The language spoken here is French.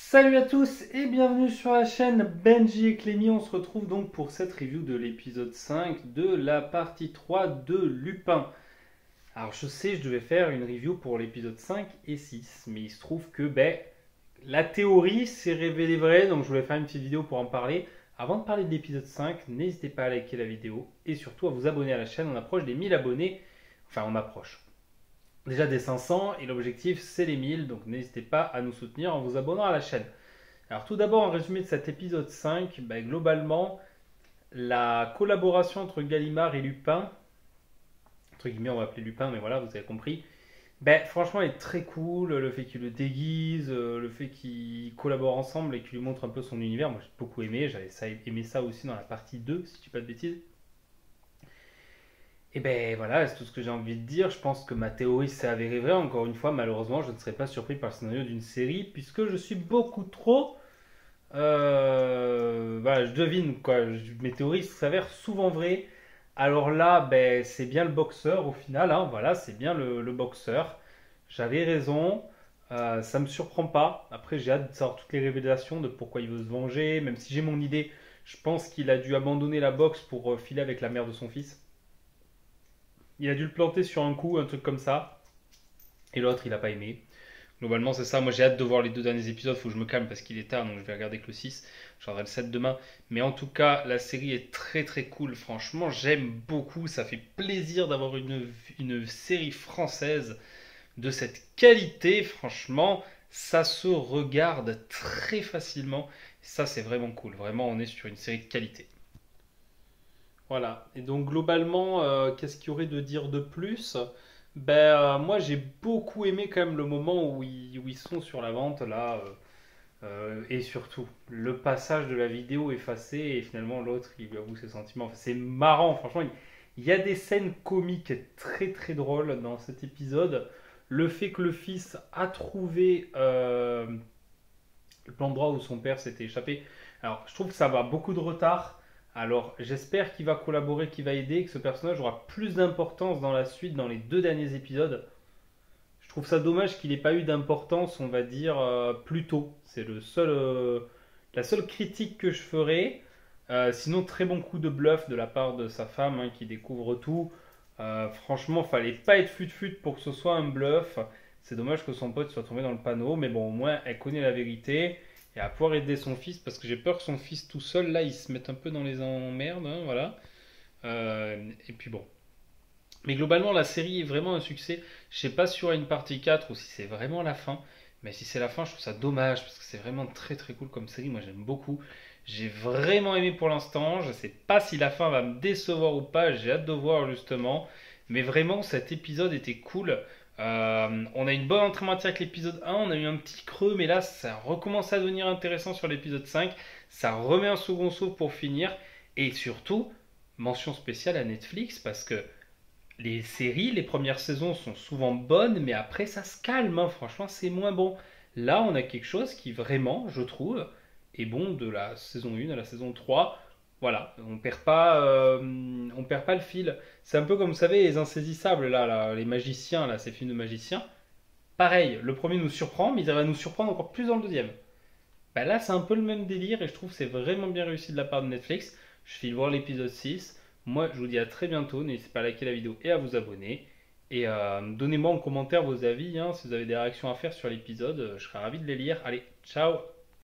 Salut à tous et bienvenue sur la chaîne Benji et Clémy. On se retrouve donc pour cette review de l'épisode 5 de la partie 3 de Lupin. Alors je sais, je devais faire une review pour l'épisode 5 et 6, mais il se trouve que la théorie s'est révélée vraie, donc je voulais faire une petite vidéo pour en parler. Avant de parler de l'épisode 5, n'hésitez pas à liker la vidéo et surtout à vous abonner à la chaîne. On approche des 1000 abonnés, enfin on approche déjà des 500 et l'objectif c'est les 1000, donc n'hésitez pas à nous soutenir en vous abonnant à la chaîne. Alors tout d'abord, en résumé de cet épisode 5, globalement, la collaboration entre Gallimard et Lupin, entre guillemets on va appeler Lupin, mais voilà, vous avez compris, franchement elle est très cool, le fait qu'il le déguise, le fait qu'ils collaborent ensemble et qu'il lui montre un peu son univers, moi j'ai beaucoup aimé, aimé ça aussi dans la partie 2, si je dis pas de bêtises. Et voilà, c'est tout ce que j'ai envie de dire. Je pense que ma théorie s'est avérée vraie. Encore une fois, malheureusement, je ne serais pas surpris par le scénario d'une série, puisque je suis beaucoup trop voilà, je devine quoi. Mes théories s'avèrent souvent vraies. Alors là, c'est bien le boxeur au final, hein, voilà, c'est bien le boxeur. J'avais raison. Ça me surprend pas. Après, j'ai hâte de savoir toutes les révélations de pourquoi il veut se venger. Même si j'ai mon idée, je pense qu'il a dû abandonner la boxe pour filer avec la mère de son fils. Il a dû le planter sur un coup, un truc comme ça. Et l'autre, il a pas aimé. Globalement, c'est ça. Moi, j'ai hâte de voir les deux derniers épisodes. Faut que je me calme parce qu'il est tard, donc je vais regarder que le 6. Je regarderai le 7 demain. Mais en tout cas, la série est très très cool. Franchement, j'aime beaucoup. Ça fait plaisir d'avoir une série française de cette qualité. Franchement, ça se regarde très facilement. Ça, c'est vraiment cool. Vraiment, on est sur une série de qualité. Voilà. Et donc, globalement, qu'est-ce qu'il y aurait de dire de plus? Moi, j'ai beaucoup aimé quand même le moment où ils sont sur la vente, là. Et surtout, le passage de la vidéo effacée et finalement l'autre, il lui avoue ses sentiments. Enfin, c'est marrant, franchement. Il y a des scènes comiques très très drôles dans cet épisode. Le fait que le fils a trouvé l'endroit où son père s'était échappé. Alors, je trouve que ça va beaucoup de retard. Alors, j'espère qu'il va collaborer, qu'il va aider, que ce personnage aura plus d'importance dans la suite, dans les deux derniers épisodes. Je trouve ça dommage qu'il n'ait pas eu d'importance, on va dire, plus tôt. C'est la seule critique que je ferai. Sinon, très bon coup de bluff de la part de sa femme hein, qui découvre tout. Franchement, fallait pas être fut-fut pour que ce soit un bluff. C'est dommage que son pote soit tombé dans le panneau, mais bon, au moins, elle connaît la vérité et elle va pouvoir aider son fils parce que j'ai peur que son fils tout seul, là, il se mette un peu dans les emmerdes. Hein, voilà. Et puis bon. Mais globalement, la série est vraiment un succès. Je sais pas si il y aura une partie 4 ou si c'est vraiment la fin. Mais si c'est la fin, je trouve ça dommage parce que c'est vraiment très très cool comme série. Moi, j'aime beaucoup. J'ai vraiment aimé pour l'instant. Je sais pas si la fin va me décevoir ou pas. J'ai hâte de voir justement. Mais vraiment, cet épisode était cool. On a une bonne entrée en matière avec l'épisode 1. On a eu un petit creux, mais là, ça recommence à devenir intéressant sur l'épisode 5. Ça remet un second saut pour finir. Et surtout, mention spéciale à Netflix parce que les séries, les premières saisons sont souvent bonnes, mais après ça se calme, hein. Franchement, c'est moins bon. Là, on a quelque chose qui vraiment, je trouve, est bon de la saison 1 à la saison 3. Voilà, on perd pas le fil. C'est un peu comme vous savez les insaisissables là, les magiciens là, ces films de magiciens. Pareil, le premier nous surprend, mais il va nous surprendre encore plus dans le deuxième. Là, c'est un peu le même délire et je trouve que c'est vraiment bien réussi de la part de Netflix. Je file voir l'épisode 6. Moi, je vous dis à très bientôt. N'hésitez pas à liker la vidéo et à vous abonner. Et donnez-moi en commentaire vos avis, hein, si vous avez des réactions à faire sur l'épisode. Je serais ravi de les lire. Allez, ciao!